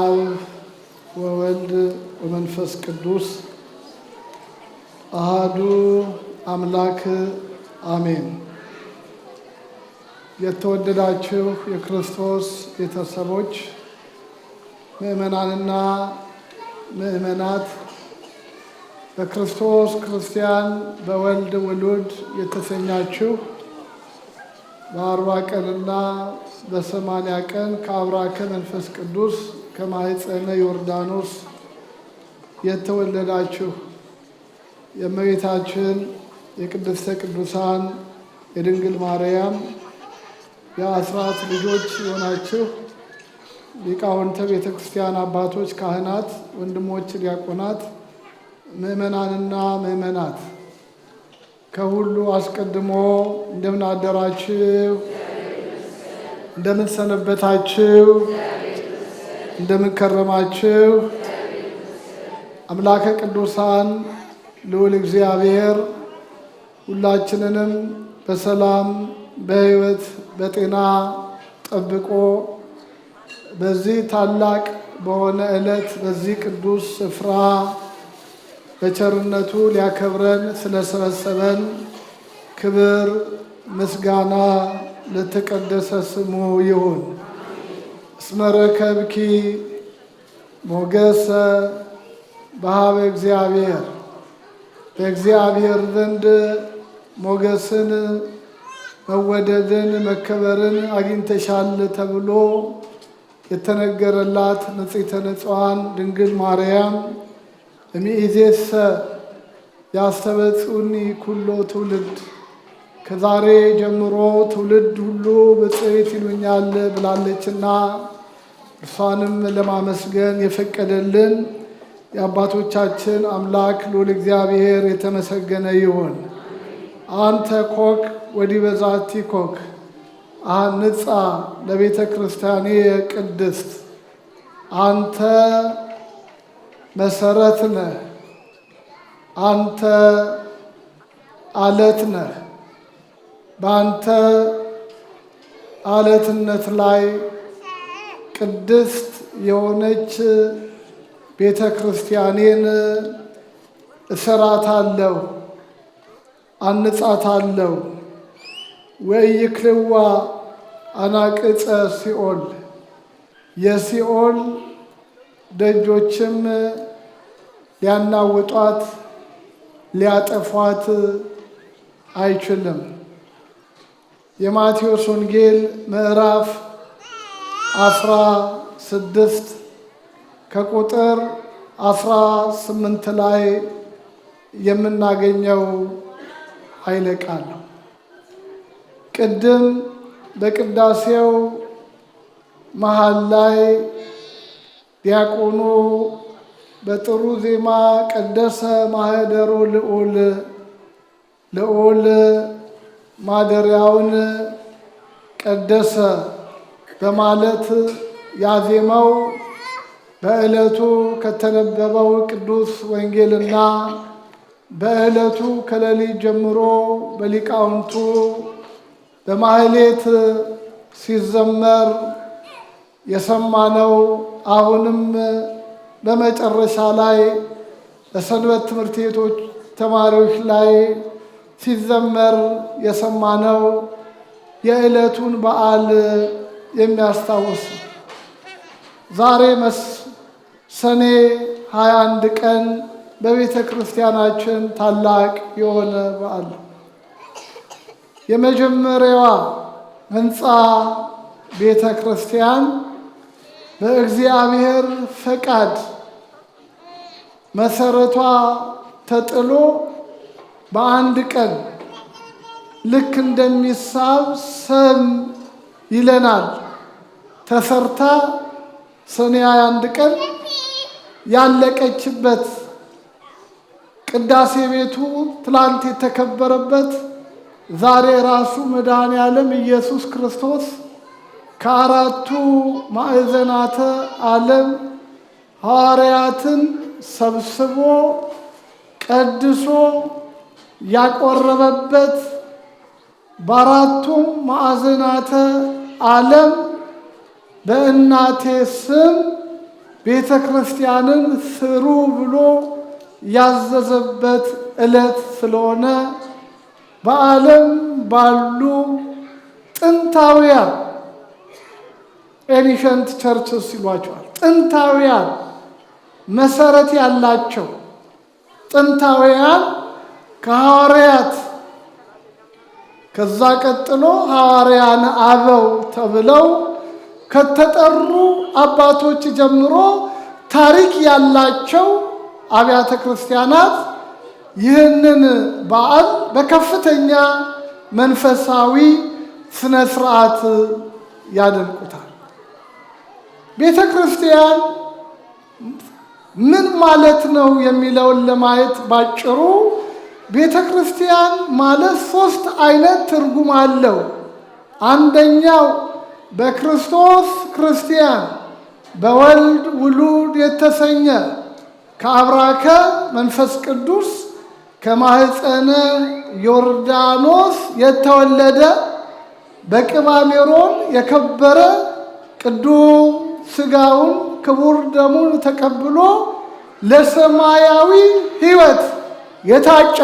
አብ ወወልድ ወመንፈስ ቅዱስ አሃዱ አምላክ አሜን። የተወደዳችሁ የክርስቶስ ቤተሰቦች ምእመናንና ምእመናት በክርስቶስ ክርስቲያን በወልድ ውሉድ የተሰኛችሁ በ40 ቀንና በ80 ቀን ከአብራከ መንፈስ ቅዱስ ከማኅፀነ ዮርዳኖስ የተወለዳችሁ የእመቤታችን የቅድስተ ቅዱሳን የድንግል ማርያም የአስራት ልጆች የሆናችሁ ሊቃውንተ ቤተ ክርስቲያን አባቶች፣ ካህናት፣ ወንድሞች ዲያቆናት፣ ምእመናንና ምእመናት ከሁሉ አስቀድሞ እንደምን አደራችሁ? እንደምን ሰነበታችሁ? እንደምን ከረማችሁ? አምላከ ቅዱሳን ልዑል እግዚአብሔር ሁላችንንም በሰላም በሕይወት በጤና ጠብቆ በዚህ ታላቅ በሆነ ዕለት በዚህ ቅዱስ ስፍራ በቸርነቱ ሊያከብረን ስለሰበሰበን ክብር ምስጋና ለተቀደሰ ስሙ ይሁን። እስመ ረከብኪ ሞገሰ በኀበ እግዚአብሔር፣ በእግዚአብሔር ዘንድ ሞገስን መወደድን መከበርን አግኝተሻል ተብሎ የተነገረላት ንጽሕተ ንጹሐን ድንግል ማርያም እምይእዜሰ ያስተበጽኡኒ ኩሎ ትውልድ፣ ከዛሬ ጀምሮ ትውልድ ሁሉ ብፅዕት ይሉኛል ብላለችና እርሷንም ለማመስገን የፈቀደልን የአባቶቻችን አምላክ ልዑል እግዚአብሔር የተመሰገነ ይሁን። አንተ ኮክ ወዲበ ዛቲ ኮክ አንጻ ለቤተ ክርስቲያኔ ቅድስት፣ አንተ መሰረት ነህ፣ አንተ አለት ነህ። በአንተ አለትነት ላይ ቅድስት የሆነች ቤተ ክርስቲያኔን እሰራታለሁ፣ አንጻታለሁ። ወኢይክልዋ አናቅጸ ሲኦል፣ የሲኦል ደጆችም ሊያናውጧት ሊያጠፏት አይችልም። የማቴዎስ ወንጌል ምዕራፍ 16 ከቁጥር 18 ላይ የምናገኘው ኃይለ ቃል ነው። ቅድም በቅዳሴው መሃል ላይ ዲያቆኑ በጥሩ ዜማ ቀደሰ ማኅደሮ ልዑል፣ ልዑል ማደሪያውን ቀደሰ በማለት ያዜመው በዕለቱ ከተነበበው ቅዱስ ወንጌልና በዕለቱ ከሌሊት ጀምሮ በሊቃውንቱ በማህሌት ሲዘመር የሰማነው፣ አሁንም በመጨረሻ ላይ በሰንበት ትምህርት ቤቶች ተማሪዎች ላይ ሲዘመር የሰማነው የዕለቱን በዓል የሚያስታውስ ዛሬ ሰኔ 21 ቀን በቤተ ክርስቲያናችን ታላቅ የሆነ በዓል፣ የመጀመሪያዋ ሕንፃ ቤተ ክርስቲያን በእግዚአብሔር ፈቃድ መሰረቷ ተጥሎ በአንድ ቀን ልክ እንደሚሳብ ሰም ይለናል ተሰርታ ሰኔ 21 ቀን ያለቀችበት፣ ቅዳሴ ቤቱ ትላንት የተከበረበት፣ ዛሬ ራሱ መድኃኔ ዓለም ኢየሱስ ክርስቶስ ከአራቱ ማዕዘናተ ዓለም ሐዋርያትን ሰብስቦ ቀድሶ ያቆረበበት፣ በአራቱም ማዕዘናተ ዓለም በእናቴ ስም ቤተ ክርስቲያንን ስሩ ብሎ ያዘዘበት ዕለት ስለሆነ በዓለም ባሉ ጥንታውያን ኤንሸንት ቸርችስ ይሏቸዋል። ጥንታውያን መሰረት ያላቸው ጥንታውያን ከሐዋርያት ከዛ ቀጥሎ ሐዋርያን አበው ተብለው ከተጠሩ አባቶች ጀምሮ ታሪክ ያላቸው አብያተ ክርስቲያናት ይህንን በዓል በከፍተኛ መንፈሳዊ ስነ ስርዓት ያደርጉታል። ቤተ ክርስቲያን ምን ማለት ነው የሚለውን ለማየት ባጭሩ ቤተ ክርስቲያን ማለት 3 አይነት ትርጉም አለው። አንደኛው በክርስቶስ ክርስቲያን በወልድ ውሉድ የተሰኘ ከአብራከ መንፈስ ቅዱስ ከማህፀነ ዮርዳኖስ የተወለደ በቅባ ሜሮን የከበረ ቅዱስ ሥጋውን ክቡር ደሙን ተቀብሎ ለሰማያዊ ሕይወት የታጨ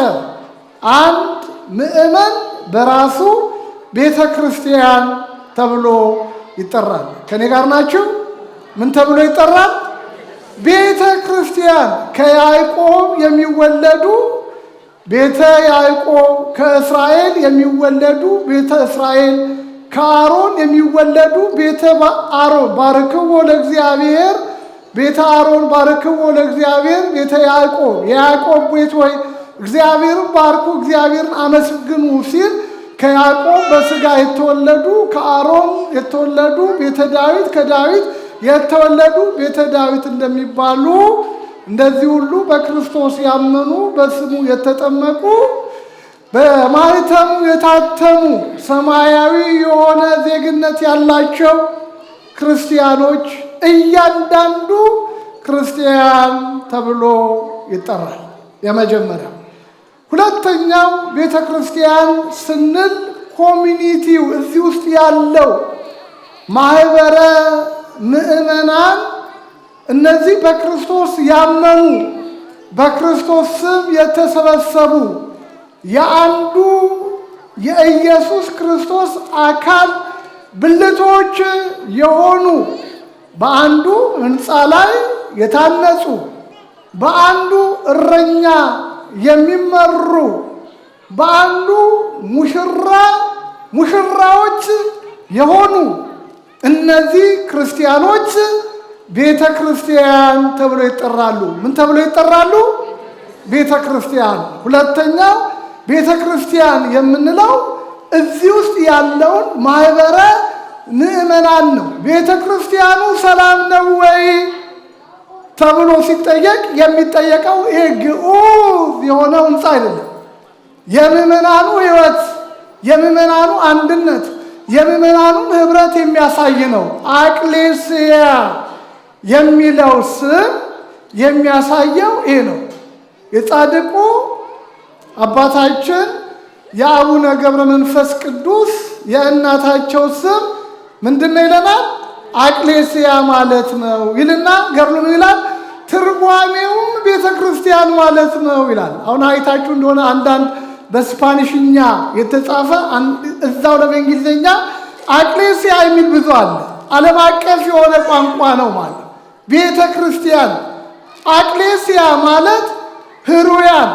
አንድ ምእመን በራሱ ቤተ ክርስቲያን ተብሎ ይጠራል። ከኔ ጋር ናችሁ? ምን ተብሎ ይጠራል? ቤተ ክርስቲያን። ከያዕቆብ የሚወለዱ ቤተ ያዕቆብ፣ ከእስራኤል የሚወለዱ ቤተ እስራኤል፣ ከአሮን የሚወለዱ ቤተ አሮን ባርክዎ ለእግዚአብሔር፣ ቤተ አሮን ባርክዎ ለእግዚአብሔር፣ ቤተ ያዕቆብ የያዕቆብ ቤት ሆይ እግዚአብሔርን ባርኩ እግዚአብሔርን አመስግኑ ሲል ከያዕቆብ በሥጋ የተወለዱ ከአሮን የተወለዱ ቤተ ዳዊት ከዳዊት የተወለዱ ቤተ ዳዊት እንደሚባሉ እንደዚህ ሁሉ በክርስቶስ ያመኑ በስሙ የተጠመቁ በማኅተሙ የታተሙ ሰማያዊ የሆነ ዜግነት ያላቸው ክርስቲያኖች እያንዳንዱ ክርስቲያን ተብሎ ይጠራል። የመጀመሪያው። ሁለተኛው ቤተ ክርስቲያን ስንል ኮሚኒቲው እዚህ ውስጥ ያለው ማህበረ ምእመናን እነዚህ በክርስቶስ ያመኑ በክርስቶስ ስም የተሰበሰቡ የአንዱ የኢየሱስ ክርስቶስ አካል ብልቶች የሆኑ በአንዱ ሕንፃ ላይ የታነጹ በአንዱ እረኛ የሚመሩ በአንዱ ሙሽራዎች የሆኑ እነዚህ ክርስቲያኖች ቤተ ክርስቲያን ተብሎ ይጠራሉ። ምን ተብሎ ይጠራሉ? ቤተ ክርስቲያን። ሁለተኛው ቤተ ክርስቲያን የምንለው እዚህ ውስጥ ያለውን ማህበረ ምእመናን ነው። ቤተ ክርስቲያኑ ሰላም ነው ወይ ተብሎ ሲጠየቅ የሚጠየቀው ይሄ ግዑዝ የሆነው ሕንፃ አይደለም። የምእመናኑ ሕይወት፣ የምእመናኑ አንድነት፣ የምእመናኑን ህብረት የሚያሳይ ነው። አቅሌስያ የሚለው ስም የሚያሳየው ይሄ ነው። የጻድቁ አባታችን የአቡነ ገብረ መንፈስ ቅዱስ የእናታቸው ስም ምንድነው ይለናል? አቅሌስያ ማለት ነው ይልና ገብሩ ምን ይላል? ትርጓሜውም ቤተ ክርስቲያን ማለት ነው ይላል። አሁን አይታችሁ እንደሆነ አንዳንድ በስፓኒሽኛ የተጻፈ እዛው በእንግሊዝኛ አቅሌስያ የሚል ብዙ አለ። ዓለም አቀፍ የሆነ ቋንቋ ነው ማለት ቤተ ክርስቲያን። አቅሌስያ ማለት ህሩያን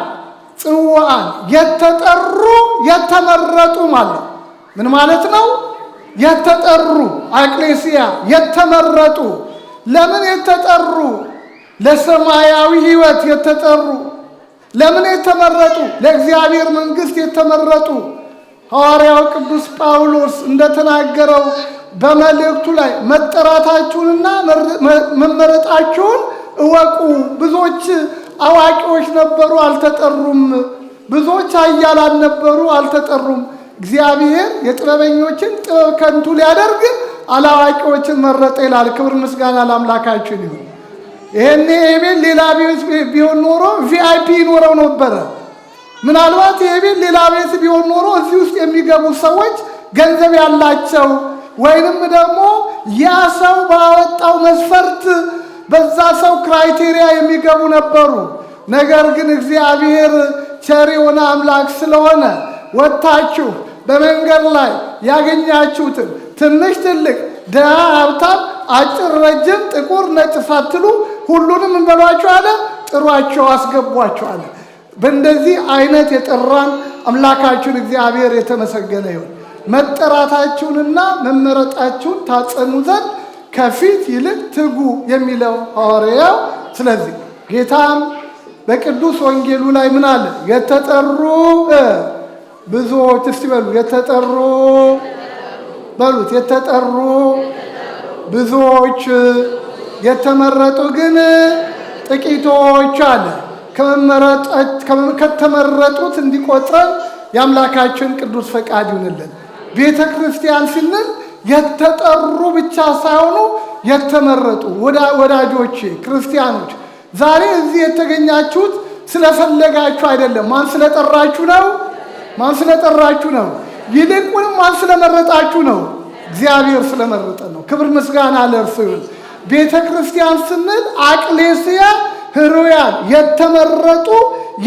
ጽዋዓን የተጠሩ የተመረጡ ማለት ምን ማለት ነው? የተጠሩ አቅሌስያ የተመረጡ። ለምን የተጠሩ? ለሰማያዊ ሕይወት የተጠሩ። ለምን የተመረጡ? ለእግዚአብሔር መንግሥት የተመረጡ። ሐዋርያው ቅዱስ ጳውሎስ እንደተናገረው በመልእክቱ ላይ መጠራታችሁንና መመረጣችሁን እወቁ። ብዙዎች አዋቂዎች ነበሩ፣ አልተጠሩም። ብዙዎች ኃያላን ነበሩ፣ አልተጠሩም። እግዚአብሔር የጥበበኞችን ጥበብ ከንቱ ሊያደርግ አላዋቂዎችን መረጠ ይላል። ክብር ምስጋና ለአምላካችን ይሁን። ይሄኔ ቤት ሌላ ቤት ቢሆን ኖሮ ቪአይፒ ይኖረው ነበረ። ምናልባት ይሄ ቤት ሌላ ቤት ቢሆን ኖሮ እዚህ ውስጥ የሚገቡ ሰዎች ገንዘብ ያላቸው ወይንም ደግሞ ያ ሰው ባወጣው መስፈርት በዛ ሰው ክራይቴሪያ የሚገቡ ነበሩ። ነገር ግን እግዚአብሔር ቸር የሆነ አምላክ ስለሆነ ወጥታችሁ በመንገድ ላይ ያገኛችሁትን ትንሽ ትልቅ፣ ደሃ ሀብታም፣ አጭር ረጅም፣ ጥቁር ነጭ ሳትሉ ሁሉንም እንበሏቸው አለ፣ ጥሯቸው፣ አስገቧቸው አለ። በእንደዚህ አይነት የጠራን አምላካችን እግዚአብሔር የተመሰገነ ይሁን። መጠራታችሁንና መመረጣችሁን ታጸኑ ዘንድ ከፊት ይልቅ ትጉ የሚለው ሐዋርያው። ስለዚህ ጌታም በቅዱስ ወንጌሉ ላይ ምን አለ? የተጠሩ ብዙዎች፣ እስቲ በሉ የተጠሩ በሉት፣ የተጠሩ ብዙዎች የተመረጡ ግን ጥቂቶች አለ። ከተመረጡት እንዲቆጥረን የአምላካችን ቅዱስ ፈቃድ ይሁንልን። ቤተ ክርስቲያን ስንል የተጠሩ ብቻ ሳይሆኑ የተመረጡ ወዳጆቼ ክርስቲያኖች፣ ዛሬ እዚህ የተገኛችሁት ስለፈለጋችሁ አይደለም። ማን ስለጠራችሁ ነው? ማን ስለጠራችሁ ነው? ይልቁንም ማን ስለመረጣችሁ ነው? እግዚአብሔር ስለመረጠ ነው። ክብር ምስጋና ለእርሱ ይሁን። ቤተ ክርስቲያን ስንል አቅሌስያ ህሩያን የተመረጡ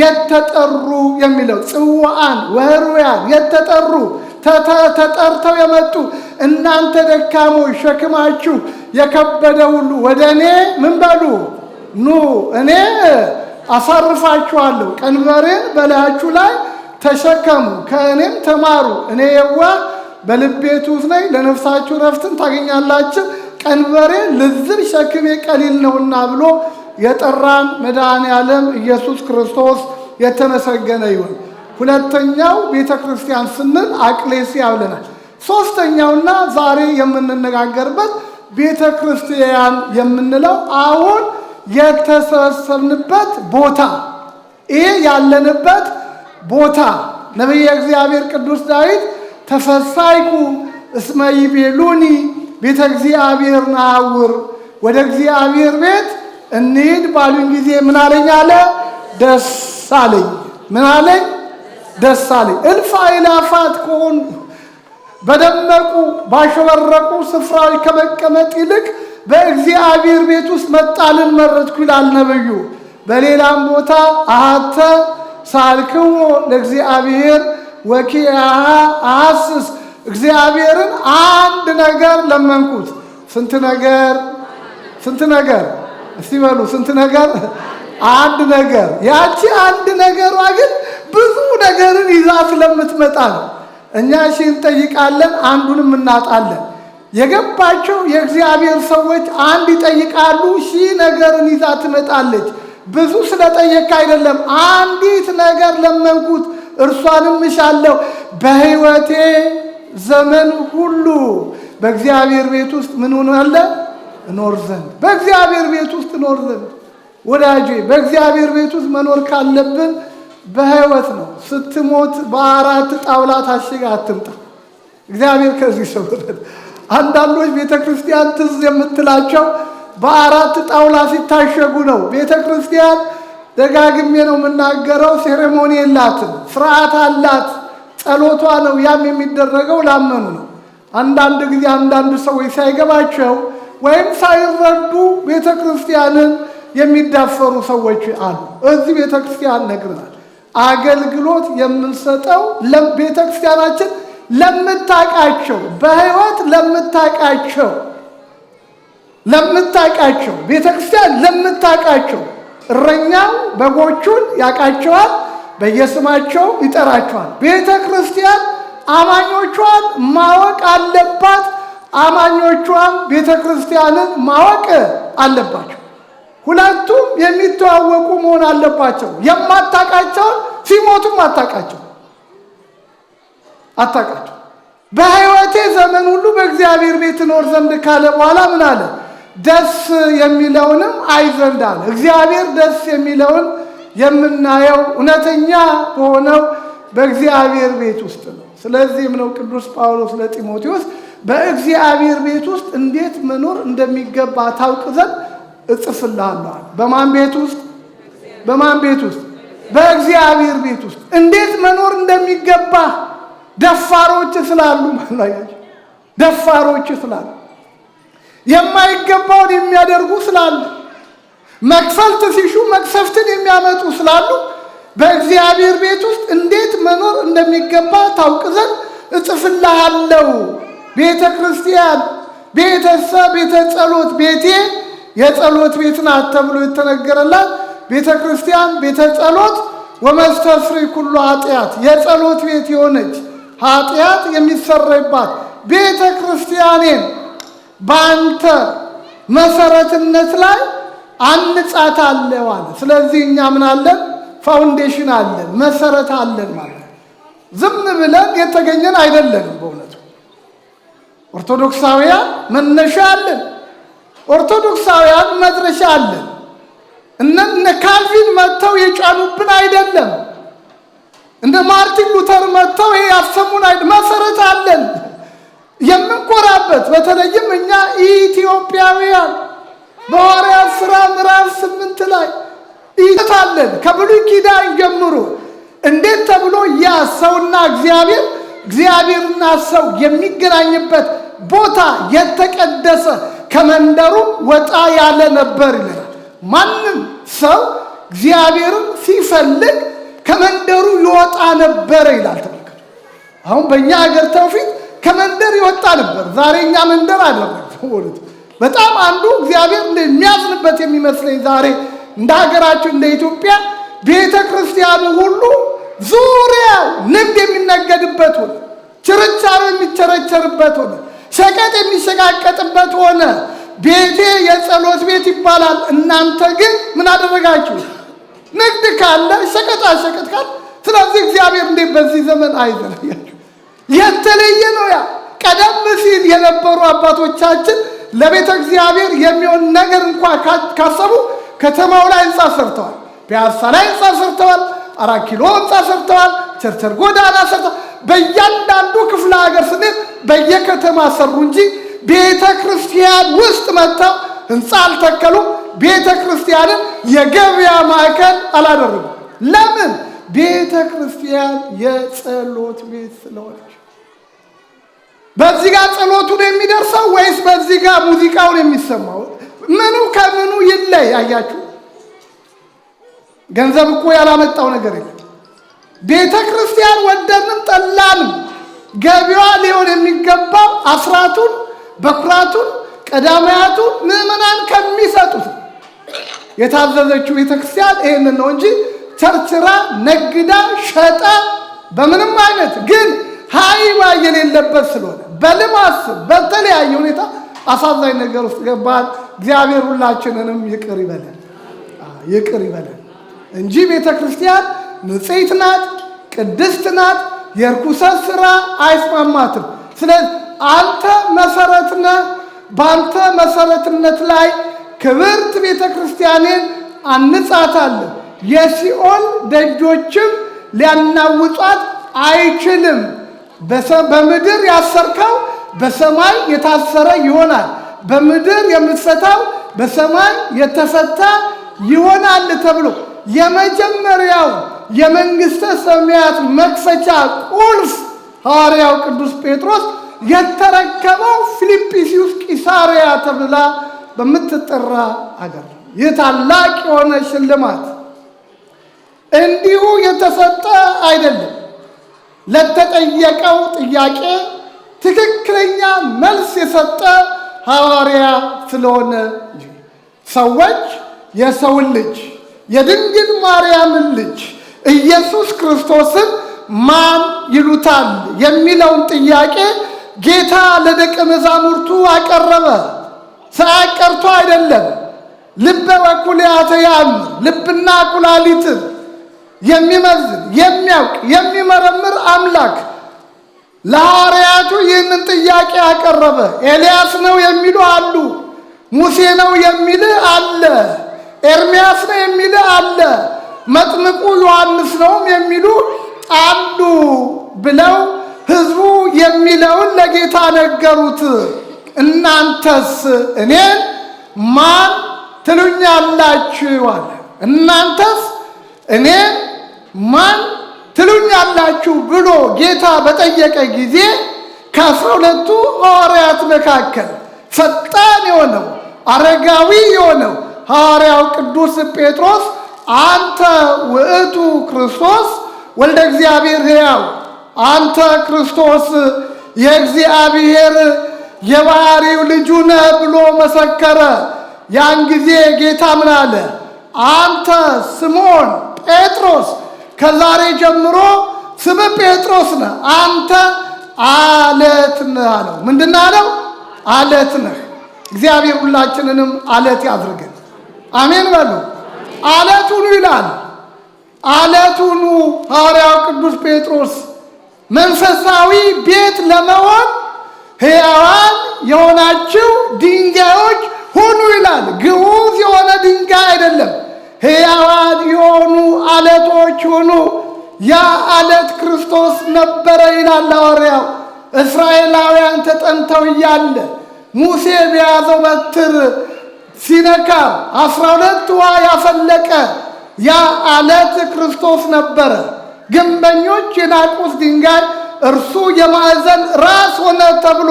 የተጠሩ የሚለው ጽዋዓን ወህሩያን የተጠሩ ተጠርተው የመጡ እናንተ ደካሞች ሸክማችሁ የከበደ ሁሉ ወደ እኔ ምን በሉ ኑ፣ እኔ አሳርፋችኋለሁ። ቀንበሬን በላያችሁ ላይ ተሸከሙ፣ ከእኔም ተማሩ፣ እኔ የዋህ በልቤ ትሑት ነኝ፣ ለነፍሳችሁ ረፍትን ታገኛላችሁ። ቀንበሬ ልዝብ ሸክሜ ቀሊል ነውና ብሎ የጠራን መድኃኔ ዓለም ኢየሱስ ክርስቶስ የተመሰገነ ይሁን። ሁለተኛው ቤተ ክርስቲያን ስንል አቅሌስያ ብለናል። ሶስተኛውና ዛሬ የምንነጋገርበት ቤተ ክርስቲያን የምንለው አሁን የተሰበሰብንበት ቦታ፣ ይሄ ያለንበት ቦታ ነቢየ እግዚአብሔር ቅዱስ ዳዊት ተፈሳይኩ እስመ ይቤሉኒ ቤተ እግዚአብሔር ናውር፣ ወደ እግዚአብሔር ቤት እንሂድ ባሉኝ ጊዜ ምን አለኝ አለ? ደስ አለኝ። ምን አለኝ? ደስ አለኝ። እልፍ አእላፋት ከሆኑ በደመቁ ባሸበረቁ ስፍራዎች ከመቀመጥ ይልቅ በእግዚአብሔር ቤት ውስጥ መጣልን መረጥኩ ይላል ነብዩ። በሌላም ቦታ አሐተ ሳልክዎ ለእግዚአብሔር ወኪያሃ አሐስስ፣ እግዚአብሔርን አንድ ነገር ለመንኩት። ስንት ነገር? ስንት ነገር? እስቲ በሉ ስንት ነገር? አንድ ነገር። ያቺ አንድ ነገሯ ግን ብዙ ነገርን ይዛ ስለምትመጣ ነው። እኛ ሺህ እንጠይቃለን፣ አንዱንም እናጣለን። የገባቸው የእግዚአብሔር ሰዎች አንድ ይጠይቃሉ፣ ሺህ ነገርን ይዛ ትመጣለች። ብዙ ስለጠየቅ አይደለም፣ አንዲት ነገር ለመንኩት እርሷንም እሻለሁ፣ በሕይወቴ ዘመን ሁሉ በእግዚአብሔር ቤት ውስጥ ምን ሆናለ? እኖር ዘንድ። በእግዚአብሔር ቤት ውስጥ እኖር ዘንድ። ወዳጄ በእግዚአብሔር ቤት ውስጥ መኖር ካለብን በሕይወት ነው። ስትሞት በአራት ጣውላ ታሽጋ አትምጣ። እግዚአብሔር ከዚህ ሰው አንዳንዶች ቤተ ክርስቲያን ትዝ የምትላቸው በአራት ጣውላ ሲታሸጉ ነው። ቤተ ክርስቲያን ደጋግሜ ነው የምናገረው፣ ሴሬሞኒ የላትም፣ ስርዓት አላት። ጸሎቷ ነው። ያም የሚደረገው ላመኑ ነው። አንዳንድ ጊዜ አንዳንድ ሰዎች ሳይገባቸው ወይም ሳይረዱ ቤተ ክርስቲያንን የሚዳፈሩ ሰዎች አሉ። እዚህ ቤተ ክርስቲያን ነግረናል። አገልግሎት የምንሰጠው ቤተ ክርስቲያናችን ለምታውቃቸው፣ በሕይወት ለምታውቃቸው ቤተ ክርስቲያን ለምታውቃቸው፣ እረኛው በጎቹን ያውቃቸዋል፣ በየስማቸው ይጠራቸዋል። ቤተ ክርስቲያን አማኞቿን ማወቅ አለባት። አማኞቿን ቤተ ክርስቲያንን ማወቅ አለባቸው። ሁለቱም የሚተዋወቁ መሆን አለባቸው። የማታውቃቸውን ሲሞቱም አታውቃቸው። በሕይወቴ ዘመን ሁሉ በእግዚአብሔር ቤት እኖር ዘንድ ካለ በኋላ ምን አለ? ደስ የሚለውንም አይ ዘንድ አለ። እግዚአብሔር ደስ የሚለውን የምናየው እውነተኛ በሆነው በእግዚአብሔር ቤት ውስጥ ነው። ስለዚህም ነው ቅዱስ ጳውሎስ ለጢሞቴዎስ በእግዚአብሔር ቤት ውስጥ እንዴት መኖር እንደሚገባ ታውቅ ዘንድ እጽፍልሃለሁ። በማን ቤት ውስጥ? በማን ቤት ውስጥ? በእግዚአብሔር ቤት ውስጥ እንዴት መኖር እንደሚገባ ደፋሮች ስላሉ ማለት ደፋሮች ስላሉ የማይገባውን የሚያደርጉ ስላሉ መክፈልት ሲሹ መቅሰፍትን የሚያመጡ ስላሉ በእግዚአብሔር ቤት ውስጥ እንዴት መኖር እንደሚገባ ታውቅ ዘንድ እጽፍልሃለሁ። ቤተ ክርስቲያን ቤተሰብ ቤተ ጸሎት ቤቴ የጸሎት ቤት ናት ተብሎ የተነገረላት ቤተ ክርስቲያን ቤተ ጸሎት ወመስተስሪ ኩሉ ኃጢአት የጸሎት ቤት የሆነች ኃጢአት የሚሰረይባት ቤተ ክርስቲያኔን በአንተ መሰረትነት ላይ አንጻታለሁ አለ። ስለዚህ እኛ ምን አለን? ፋውንዴሽን አለን፣ መሰረት አለን ማለት ነው። ዝም ብለን የተገኘን አይደለንም። በእውነቱ ኦርቶዶክሳውያን መነሻ አለን፣ ኦርቶዶክሳውያን መድረሻ አለን። እነ ካልቪን መጥተው የጫኑብን አይደለም። እንደ ማርቲን ሉተር መጥተው ያሰሙን አይደለም። መሰረት አለን የምንኮራበት። በተለይም እኛ ኢትዮጵያውያን በሐዋርያት ሥራ ምዕራፍ 8 ላይ ይታለን ከብሉይ ኪዳን ጀምሮ እንዴት ተብሎ ያ ሰውና እግዚአብሔርና ሰው የሚገናኝበት ቦታ የተቀደሰ ከመንደሩ ወጣ ያለ ነበር ይላል። ማንም ሰው እግዚአብሔርን ሲፈልግ ከመንደሩ ይወጣ ነበር ይላል። ተመልከቱ። አሁን በእኛ ሀገር ተውፊት ከመንደር ይወጣ ነበር። ዛሬ እኛ መንደር አደረግን። በጣም አንዱ እግዚአብሔር እንደሚያዝንበት የሚመስለኝ ዛሬ እንደ ሀገራችን እንደ ኢትዮጵያ ቤተ ክርስቲያኑ ሁሉ ዙሪያው ንግድ የሚነገድበት ሆነ፣ ችርቻሮ የሚቸረቸርበት ሆነ፣ ሸቀጥ የሚሸቃቀጥበት ሆነ። ቤቴ የጸሎት ቤት ይባላል። እናንተ ግን ምን አደረጋችሁ? ንግድ ካለ ሸቀጣ ሸቀጥ ካለ። ስለዚህ እግዚአብሔር እንዴት በዚህ ዘመን አይዘናያችሁ? የተለየ ነው። ያ ቀደም ሲል የነበሩ አባቶቻችን ለቤተ እግዚአብሔር የሚሆን ነገር እንኳን ካሰቡ ከተማው ላይ ህንፃ ሰርተዋል። ፒያሳ ላይ ህንፃ ሰርተዋል። 4 ኪሎ ህንፃ ሰርተዋል። ቸርቸር ጎዳና ሰርተዋል። በእያንዳንዱ ክፍለ ሀገር ስንል በየከተማ ሰሩ እንጂ ቤተ ክርስቲያን ውስጥ መጥተው ህንፃ አልተከሉም። ቤተ ክርስቲያንን የገበያ ማዕከል አላደረጉም። ለምን? ቤተ ክርስቲያን የጸሎት ቤት ስለሆነች። በዚህ ጋር ጸሎቱን የሚደርሰው ወይስ በዚህ ጋር ሙዚቃውን የሚሰማው? ምኑ ከምኑ ይለይ? አያችሁ፣ ገንዘብ እኮ ያላመጣው ነገር የለም። ቤተ ክርስቲያን ወደድንም ጠላንም ገቢዋ ሊሆን የሚገባው አስራቱን በኩራቱን ቀዳማያቱን ምዕመናን ከሚሰጡት የታዘዘችው ቤተ ክርስቲያን ይህንን ነው እንጂ ቸርችራ ነግዳ ሸጣ በምንም አይነት ግን ሀይባ የሌለበት ስለሆነ በልማት በተለያየ ሁኔታ አሳዛኝ ነገር ውስጥ ገባል። እግዚአብሔር ሁላችንንም ይቅር ይበለን እንጂ ቤተ ክርስቲያን ንጽሕት ናት፣ ቅድስት ናት። የርኩሰት ስራ አይስማማትም። ስለዚህ አንተ መሰረት ነህ። በአንተ መሰረትነት ላይ ክብርት ቤተ ክርስቲያንን አንጻታለን። የሲኦል ደጆችም ሊያናውጧት አይችልም። በምድር ያሰርከው በሰማይ የታሰረ ይሆናል፣ በምድር የምትፈታው በሰማይ የተፈታ ይሆናል ተብሎ የመጀመሪያው የመንግስተ ሰማያት መክፈቻ ቁልፍ ሐዋርያው ቅዱስ ጴጥሮስ የተረከበው ፊልጵስዩስ ቂሳርያ ተብላ በምትጠራ አገር። ይህ ታላቅ የሆነ ሽልማት እንዲሁ የተሰጠ አይደለም። ለተጠየቀው ጥያቄ ትክክለኛ መልስ የሰጠ ሐዋርያ ስለሆነ ሰዎች የሰውን ልጅ የድንግል ማርያምን ልጅ ኢየሱስ ክርስቶስን ማን ይሉታል የሚለውን ጥያቄ ጌታ ለደቀ መዛሙርቱ አቀረበ። ሳያቀርቶ አይደለም። ልበ ወኩልያተ ያእምር፣ ልብና ኩላሊትን የሚመዝን የሚያውቅ የሚመረምር አምላክ ለሐዋርያቱ ይህንን ጥያቄ አቀረበ። ኤልያስ ነው የሚሉ አሉ፣ ሙሴ ነው የሚል አለ፣ ኤርምያስ ነው የሚል አለ፣ መጥምቁ ዮሐንስ ነው የሚሉ አሉ ብለው ሕዝቡ የሚለውን ለጌታ ነገሩት። እናንተስ እኔን ማን ትሉኛላችሁ አለ። እናንተስ እኔን ማን ትሉኛላችሁ ብሎ ጌታ በጠየቀ ጊዜ ከ12ቱ ሐዋርያት መካከል ፈጣን የሆነው አረጋዊ የሆነው ሐዋርያው ቅዱስ ጴጥሮስ አንተ ውእቱ ክርስቶስ ወልደ እግዚአብሔር ሕያው፣ አንተ ክርስቶስ የእግዚአብሔር የባህሪው ልጁ ነህ ብሎ መሰከረ። ያን ጊዜ ጌታ ምን አለ? አንተ ስምዖን ጴጥሮስ ከዛሬ ጀምሮ ስም ጴጥሮስ ነህ፣ አንተ አለት ነህ አለው። ምንድን አለው? አለት ነህ። እግዚአብሔር ሁላችንንም አለት ያድርገን። አሜን በሉ። አለት ሁኑ ይላል። አለት ሁኑ። ሐዋርያው ቅዱስ ጴጥሮስ መንፈሳዊ ቤት ለመሆን ሕያዋን የሆናችሁ ድንጋዮች ሁኑ ይላል። ግዑዝ የሆነ ድንጋይ አይደለም፣ ሕያዋን የሆኑ አለቶች ሁኑ። ያ አለት ክርስቶስ ነበረ ይላል ሐዋርያው። እስራኤላውያን ተጠምተው እያለ ሙሴ በያዘው በትር ሲነካ 12 ውሃ ያፈለቀ ያ አለት ክርስቶስ ነበረ። ግንበኞች የናቁት ድንጋይ እርሱ የማዕዘን ራስ ሆነ ተብሎ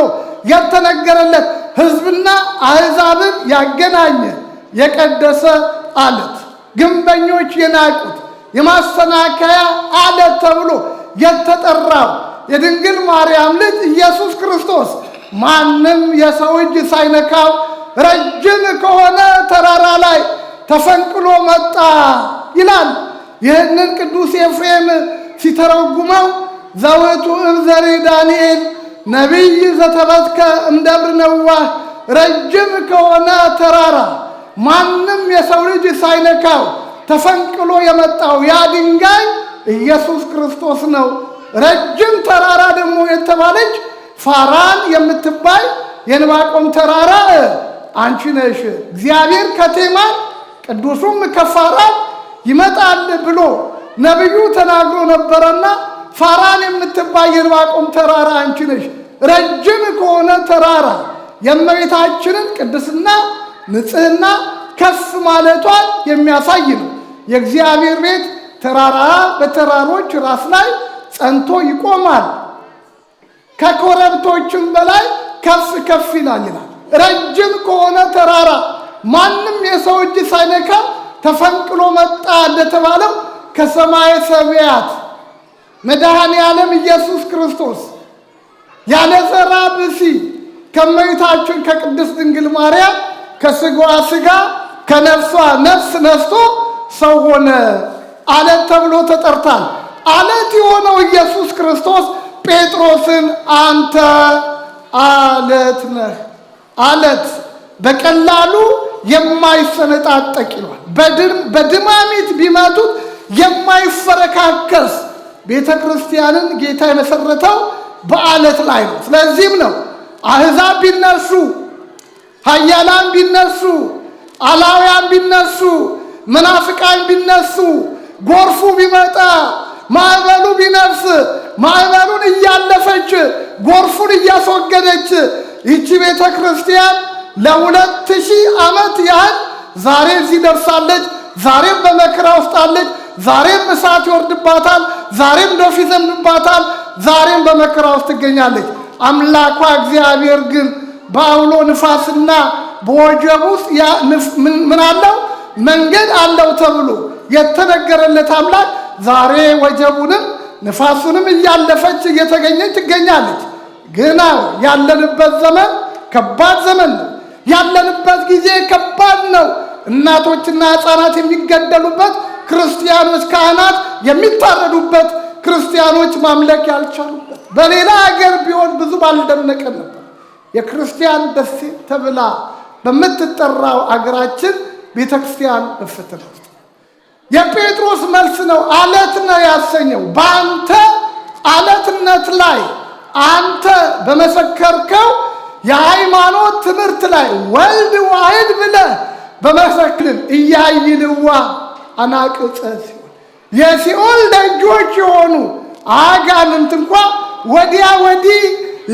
የተነገረለት ሕዝብና አሕዛብን ያገናኘ የቀደሰ አለት፣ ግንበኞች የናቁት የማሰናከያ አለት ተብሎ የተጠራው የድንግል ማርያም ልጅ ኢየሱስ ክርስቶስ ማንም የሰው እጅ ሳይነካው ረጅም ከሆነ ተራራ ላይ ተፈንቅሎ መጣ ይላል። ይህንን ቅዱስ ኤፍሬም ሲተረጉመው ዘውቱ እብዘሪ ዳንኤል ነቢይ ዘተበትከ እምደብረ ነዋህ፣ ረጅም ከሆነ ተራራ ማንም የሰው ልጅ ሳይነካው ተፈንቅሎ የመጣው ያ ድንጋይ ኢየሱስ ክርስቶስ ነው። ረጅም ተራራ ደግሞ የተባለች ፋራን የምትባይ የዕንባቆም ተራራ አንቺ ነሽ። እግዚአብሔር ከቴማን ቅዱሱም ከፋራን ይመጣል ብሎ ነቢዩ ተናግሮ ነበረና ፋራን የምትባይ የዕንባቆም ተራራ አንቺ ነሽ። ረጅም ከሆነ ተራራ የእመቤታችንን ቅድስና ንጽሕና ከፍ ማለቷን የሚያሳይ ነው። የእግዚአብሔር ቤት ተራራ በተራሮች ራስ ላይ ጸንቶ ይቆማል፣ ከኮረብቶችም በላይ ከፍ ከፍ ይላል። ረጅም ከሆነ ተራራ ማንም የሰው እጅ ሳይነካ ተፈንቅሎ መጣ እንደተባለው ከሰማየ ሰማያት መድኃኔ ዓለም ኢየሱስ ክርስቶስ ያለ ዘራ ብእሲ ከእመቤታችን ከቅድስት ድንግል ማርያም ከሥጋዋ ሥጋ ከነፍሷ ነፍስ ነስቶ ሰው ሆነ። አለት ተብሎ ተጠርቷል። አለት የሆነው ኢየሱስ ክርስቶስ ጴጥሮስን አንተ አለት ነህ። አለት በቀላሉ የማይሰነጣጠቅ ይሏል። በድማሚት ቢመቱት የማይፈረካከስ ቤተ ክርስቲያንን ጌታ የመሰረተው በአለት ላይ ነው። ስለዚህም ነው አሕዛብ ቢነሱ፣ ኃያላን ቢነሱ፣ አላውያን ቢነሱ፣ መናፍቃን ቢነሱ፣ ጎርፉ ቢመጣ፣ ማዕበሉ ቢነፍስ፣ ማዕበሉን እያለፈች ጎርፉን እያስወገደች ይቺ ቤተ ክርስቲያን ለ2000 ዓመት ያህል ዛሬ እዚህ ደርሳለች። ዛሬም በመከራ ውስጥ አለች። ዛሬም እሳት ይወርድባታል። ዛሬም ዶፍ ይዘንብባታል። ዛሬም በመከራ ውስጥ ትገኛለች። አምላኳ እግዚአብሔር ግን በአውሎ ንፋስና በወጀብ ውስጥ ምን አለው? መንገድ አለው ተብሎ የተነገረለት አምላክ ዛሬ ወጀቡንም ንፋሱንም እያለፈች እየተገኘች ትገኛለች። ግና ያለንበት ዘመን ከባድ ዘመን ነው። ያለንበት ጊዜ ከባድ ነው። እናቶችና ሕፃናት የሚገደሉበት፣ ክርስቲያኖች ካህናት የሚታረዱበት፣ ክርስቲያኖች ማምለክ ያልቻሉበት። በሌላ ሀገር ቢሆን ብዙ ባልደነቀን ነበር። የክርስቲያን ደሴት ተብላ በምትጠራው አገራችን ቤተ ክርስቲያን በፈተና ውስጥ የጴጥሮስ መልስ ነው አለት ነው ያሰኘው። በአንተ አለትነት ላይ አንተ በመሰከርከው የሃይማኖት ትምህርት ላይ ወልድ ዋሕድ ብለህ በመሰክርን እያይልዋ አናቅጸ ሲሆን የሲኦል ደጆች የሆኑ አጋንንት እንኳ ወዲያ ወዲህ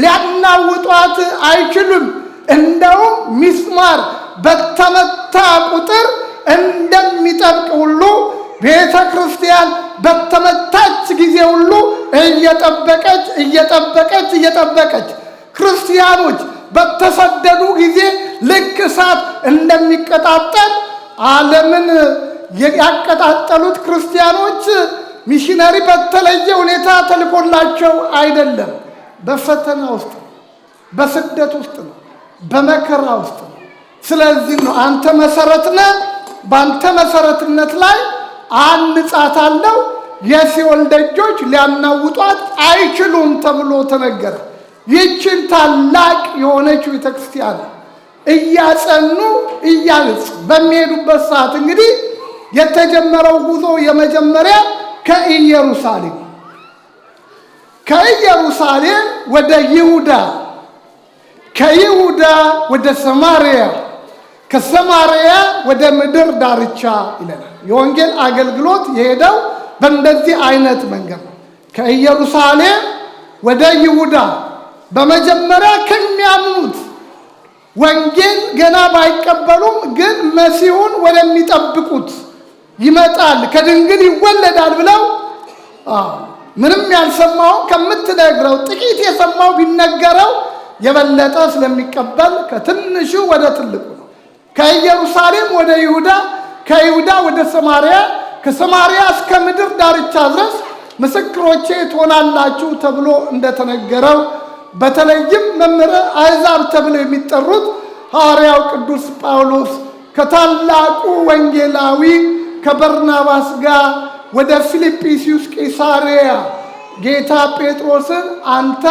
ሊያናውጧት አይችሉም። እንደውም ሚስማር በተመታ ቁጥር እንደሚጠብቅ ሁሉ ቤተ ክርስቲያን በተመታች ጊዜ ሁሉ እየጠበቀች ክርስቲያኖች በተሰደዱ ጊዜ ልክ እሳት እንደሚቀጣጠል ዓለምን ያቀጣጠሉት ክርስቲያኖች ሚሽነሪ በተለየ ሁኔታ ተልኮላቸው አይደለም። በፈተና ውስጥ ነው፣ በስደት ውስጥ ነው፣ በመከራ ውስጥ ነው። ስለዚህ ነው አንተ መሰረት ነህ፣ በአንተ መሰረትነት ላይ አንጻታለሁ፣ የሲኦል ደጆች ሊያናውጧት አይችሉም ተብሎ ተነገረ። ይህችን ታላቅ የሆነችው ቤተክርስቲያን እያጸኑ እያነጹ በሚሄዱበት ሰዓት እንግዲህ የተጀመረው ጉዞ የመጀመሪያ ከኢየሩሳሌም ወደ ይሁዳ፣ ከይሁዳ ወደ ሰማርያ፣ ከሰማርያ ወደ ምድር ዳርቻ ይለናል። የወንጌል አገልግሎት የሄደው በእንደዚህ አይነት መንገድ ነው። ከኢየሩሳሌም ወደ ይሁዳ በመጀመሪያ ከሚያምኑት ወንጌል ገና ባይቀበሉም ግን መሲሁን ወደሚጠብቁት ይመጣል፣ ከድንግል ይወለዳል ብለው ምንም ያልሰማው ከምትነግረው ጥቂት የሰማው ቢነገረው የበለጠ ስለሚቀበል ከትንሹ ወደ ትልቁ ነው። ከኢየሩሳሌም ወደ ይሁዳ፣ ከይሁዳ ወደ ሰማርያ፣ ከሰማርያ እስከ ምድር ዳርቻ ድረስ ምስክሮቼ ትሆናላችሁ ተብሎ እንደተነገረው በተለይም መምህረ አሕዛብ ተብለው የሚጠሩት ሐዋርያው ቅዱስ ጳውሎስ ከታላቁ ወንጌላዊ ከበርናባስ ጋር ወደ ፊልጵስዩስ ቂሳርያ ጌታ ጴጥሮስን አንተ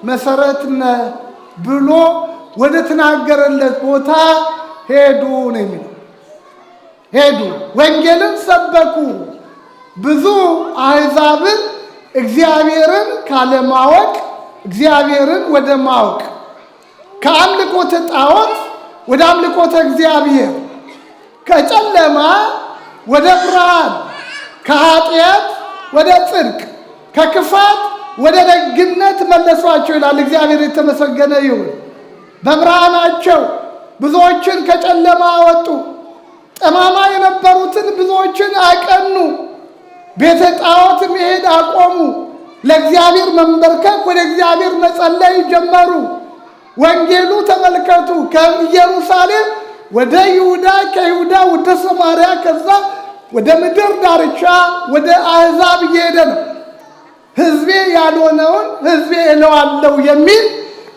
መሰረት ነህ ብሎ ወደ ተናገረለት ቦታ ሄዱ ነው የሚለው። ሄዱ፣ ወንጌልን ሰበኩ። ብዙ አሕዛብን እግዚአብሔርን ካለማወቅ እግዚአብሔርን ወደ ማወቅ፣ ከአምልኮተ ጣዖት ወደ አምልኮተ እግዚአብሔር፣ ከጨለማ ወደ ብርሃን፣ ከኃጢአት ወደ ጽድቅ፣ ከክፋት ወደ ደግነት መለሷቸው ይላል። እግዚአብሔር የተመሰገነ ይሁን። በብርሃናቸው ብዙዎችን ከጨለማ አወጡ። ጠማማ የነበሩትን ብዙዎችን አቀኑ። ቤተ ጣዖት መሄድ አቆሙ። ለእግዚአብሔር መንበርከክ፣ ወደ እግዚአብሔር መጸለይ ጀመሩ። ወንጌሉ ተመልከቱ፣ ከኢየሩሳሌም ወደ ይሁዳ፣ ከይሁዳ ወደ ሰማርያ፣ ከዛ ወደ ምድር ዳርቻ ወደ አሕዛብ እየሄደ ነው። ሕዝቤ ያልሆነውን ሕዝቤ እለዋለሁ የሚል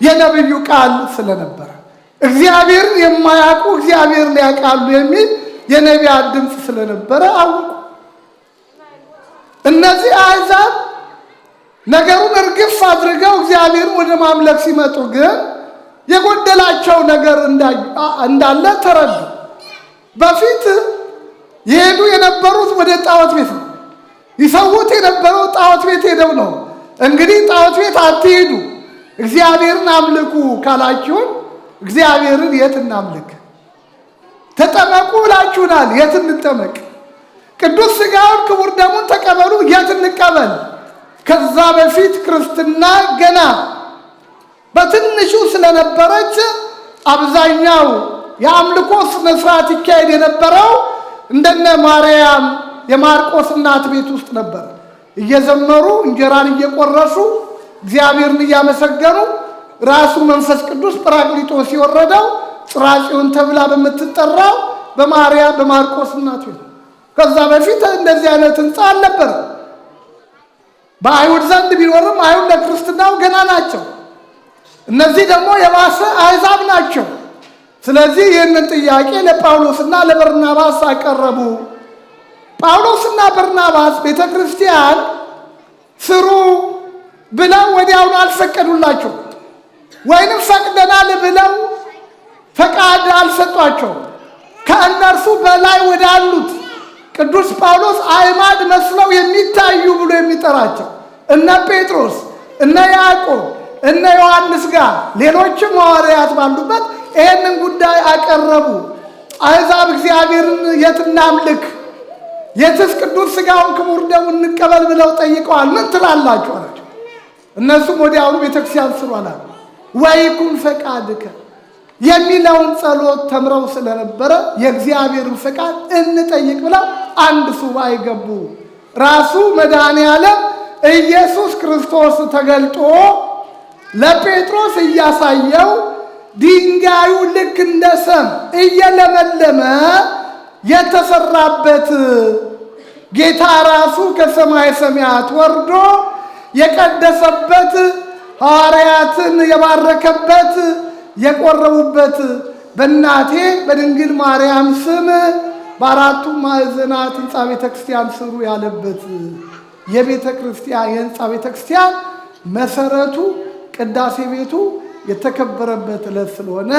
የነብዩ ቃል ስለነበረ፣ እግዚአብሔርን የማያውቁ እግዚአብሔርን ያውቃሉ የሚል የነቢያት ድምፅ ስለነበረ አወቁ። እነዚህ አሕዛብ ነገሩን እርግፍ አድርገው እግዚአብሔርን ወደ ማምለክ ሲመጡ ግን የጎደላቸው ነገር እንዳለ ተረዱ። በፊት ይሄዱ የነበሩት ወደ ጣዖት ቤት ነው። ይሰውት የነበረው ጣዖት ቤት ሄደው ነው። እንግዲህ ጣዖት ቤት አትሄዱ፣ እግዚአብሔርን አምልኩ ካላችሁን እግዚአብሔርን የት እናምልክ? ተጠመቁ ብላችሁናል፣ የት እንጠመቅ? ቅዱስ ሥጋውን ክቡር ደሙን ተቀበሉ፣ የት እንቀበል? ከዛ በፊት ክርስትና ገና በትንሹ ስለነበረች አብዛኛው የአምልኮ ስነ ስርዓት ይካሄድ የነበረው እንደነ ማርያም የማርቆስ እናት ቤት ውስጥ ነበር። እየዘመሩ እንጀራን እየቆረሱ እግዚአብሔርን እያመሰገኑ ራሱ መንፈስ ቅዱስ ጰራቅሊጦስ የወረደው ጽራጽዮን ተብላ በምትጠራው በማርያም በማርቆስ እናት ቤት። ከዛ በፊት እንደዚህ አይነት ህንፃ አልነበረም። በአይሁድ ዘንድ ቢኖርም አይሁድ ለክርስትናው ገና ናቸው። እነዚህ ደግሞ የባሰ አሕዛብ ናቸው። ስለዚህ ይህንን ጥያቄ ለጳውሎስና ለበርናባስ አቀረቡ። ጳውሎስና በርናባስ ቤተ ክርስቲያን ስሩ ብለው ወዲያውኑ አልፈቀዱላቸው፣ ወይንም ፈቅደናል ብለው ፈቃድ አልሰጧቸው። ከእነርሱ በላይ ወዳሉት ቅዱስ ጳውሎስ አዕማድ መስለው የሚታዩ ብሎ የሚጠራቸው እነ ጴጥሮስ፣ እነ ያዕቆብ፣ እነ ዮሐንስ ጋር ሌሎችም ሐዋርያት ባሉበት ይህንን ጉዳይ አቀረቡ። አሕዛብ እግዚአብሔርን የት እናምልክ? የትስ ቅዱስ ሥጋውን ክቡር ደሙን እንቀበል ብለው ጠይቀዋል። ምን ትላላችሁ አላቸው። እነሱም ወዲያውኑ ቤተክርስቲያን ስሩ አላሉ። ወይኩን ፈቃድከ የሚለውን ጸሎት ተምረው ስለነበረ የእግዚአብሔርን ፈቃድ እንጠይቅ ብለው አንድ ሱባኤ ገቡ። ራሱ መድኃኔ ዓለም ኢየሱስ ክርስቶስ ተገልጦ ለጴጥሮስ እያሳየው ድንጋዩ ልክ እንደ ሰም እየለመለመ የተሰራበት ጌታ ራሱ ከሰማይ ሰማያት ወርዶ የቀደሰበት ሐዋርያትን የባረከበት የቆረቡበት በእናቴ በድንግል ማርያም ስም በአራቱ ማዕዘናት ሕንፃ ቤተክርስቲያን ስሩ ያለበት የቤተክርስቲያን የሕንፃ ቤተክርስቲያን መሰረቱ ቅዳሴ ቤቱ የተከበረበት ዕለት ስለሆነ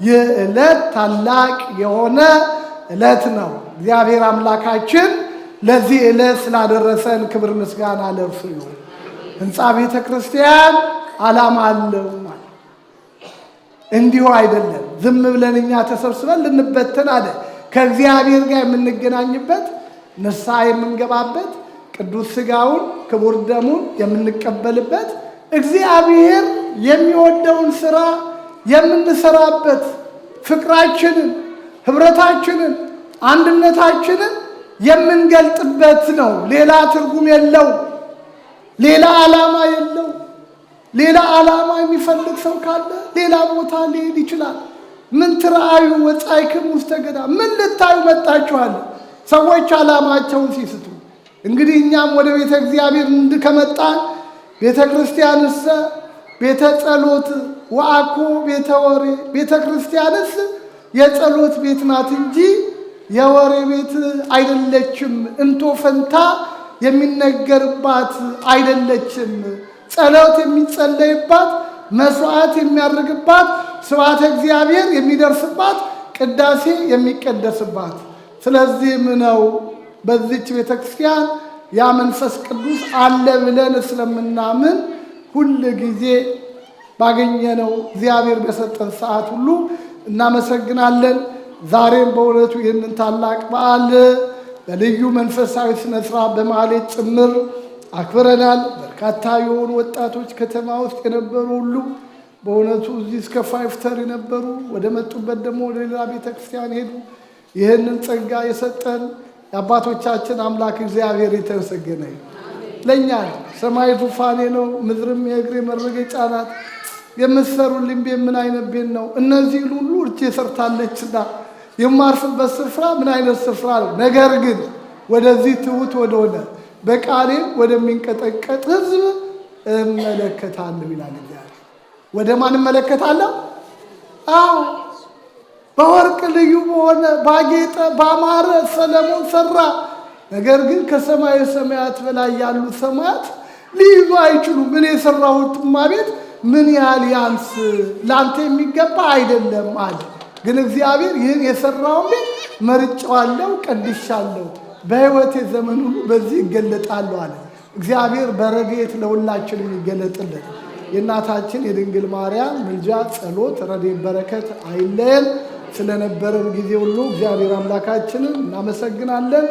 ይህ ዕለት ታላቅ የሆነ ዕለት ነው። እግዚአብሔር አምላካችን ለዚህ ዕለት ስላደረሰን ክብር ምስጋና ለእርሱ ይሁን። ሕንፃ ቤተ ክርስቲያን ዓላማ አለው ማለት እንዲሁ አይደለም። ዝም ብለን እኛ ተሰብስበን ልንበተን አለ። ከእግዚአብሔር ጋር የምንገናኝበት ንስሐ የምንገባበት ቅዱስ ሥጋውን ክቡር ደሙን የምንቀበልበት እግዚአብሔር የሚወደውን ሥራ የምንሰራበት ፍቅራችንን፣ ህብረታችንን፣ አንድነታችንን የምንገልጥበት ነው። ሌላ ትርጉም የለው። ሌላ ዓላማ የለው። ሌላ ዓላማ የሚፈልግ ሰው ካለ ሌላ ቦታ ሊሄድ ይችላል። ምን ትርአዩ ወጻእክሙ ውስተ ገዳም፣ ምን ልታዩ መጣችኋል? ሰዎች ዓላማቸውን ሲስቱ እንግዲህ እኛም ወደ ቤተ እግዚአብሔር ከመጣን ቤተ ክርስቲያንስ ቤተ ጸሎት ወአኮ ቤተ ወሬ፣ ቤተ ክርስቲያንስ የጸሎት ቤት ናት እንጂ የወሬ ቤት አይደለችም። እንቶ ፈንታ የሚነገርባት አይደለችም። ጸሎት የሚጸለይባት፣ መስዋዕት የሚያደርግባት፣ ስብሐተ እግዚአብሔር የሚደርስባት፣ ቅዳሴ የሚቀደስባት። ስለዚህም ነው በዚች ቤተ ክርስቲያን ያ መንፈስ ቅዱስ አለ ብለን ስለምናምን ሁል ጊዜ ባገኘነው እግዚአብሔር በሰጠን ሰዓት ሁሉ እናመሰግናለን። ዛሬም በእውነቱ ይህንን ታላቅ በዓል በልዩ መንፈሳዊ ስነ ስርዓት በማህሌት ጭምር አክብረናል። በርካታ የሆኑ ወጣቶች ከተማ ውስጥ የነበሩ ሁሉ በእውነቱ እዚህ እስከ ፋይፍተር የነበሩ ወደ መጡበት ደግሞ ወደ ሌላ ቤተክርስቲያን ሄዱ። ይህንን ጸጋ የሰጠን የአባቶቻችን አምላክ እግዚአብሔር የተመሰገነ ይሁን። ለእኛ ሰማይ ዙፋኔ ነው፣ ምድርም የእግሬ መረገጫ ናት። የምትሰሩልኝ ቤት ምን አይነት ቤት ነው? እነዚህን ሁሉ እርቼ ሰርታለችና የማርፍበት ስፍራ ምን አይነት ስፍራ ነው? ነገር ግን ወደዚህ ትሑት ወደሆነ በቃሌም ወደሚንቀጠቀጥ ሕዝብ እመለከታለሁ ይላል እግዚአብሔር። ወደ ማን እመለከታለሁ? አዎ በወርቅ ልዩ በሆነ ባጌጠ ባማረ ሰለሞን ሰራ። ነገር ግን ከሰማይ ሰማያት በላይ ያሉት ሰማያት ሊይዙ አይችሉም። እኔ የሰራሁትማ ቤት ምን ያህል ያንስ ለአንተ የሚገባ አይደለም አለ። ግን እግዚአብሔር ይህን የሰራውን ቤት መርጬዋለሁ፣ ቀድሻለሁ፣ በሕይወቴ ዘመን ሁሉ በዚህ ይገለጣለሁ አለ። እግዚአብሔር በረድኤት ለሁላችንም ይገለጥልን። የእናታችን የድንግል ማርያም ምልጃ፣ ጸሎት፣ ረድኤት በረከት አይለየን። ስለነበረን ጊዜ ሁሉ እግዚአብሔር አምላካችንን እናመሰግናለን።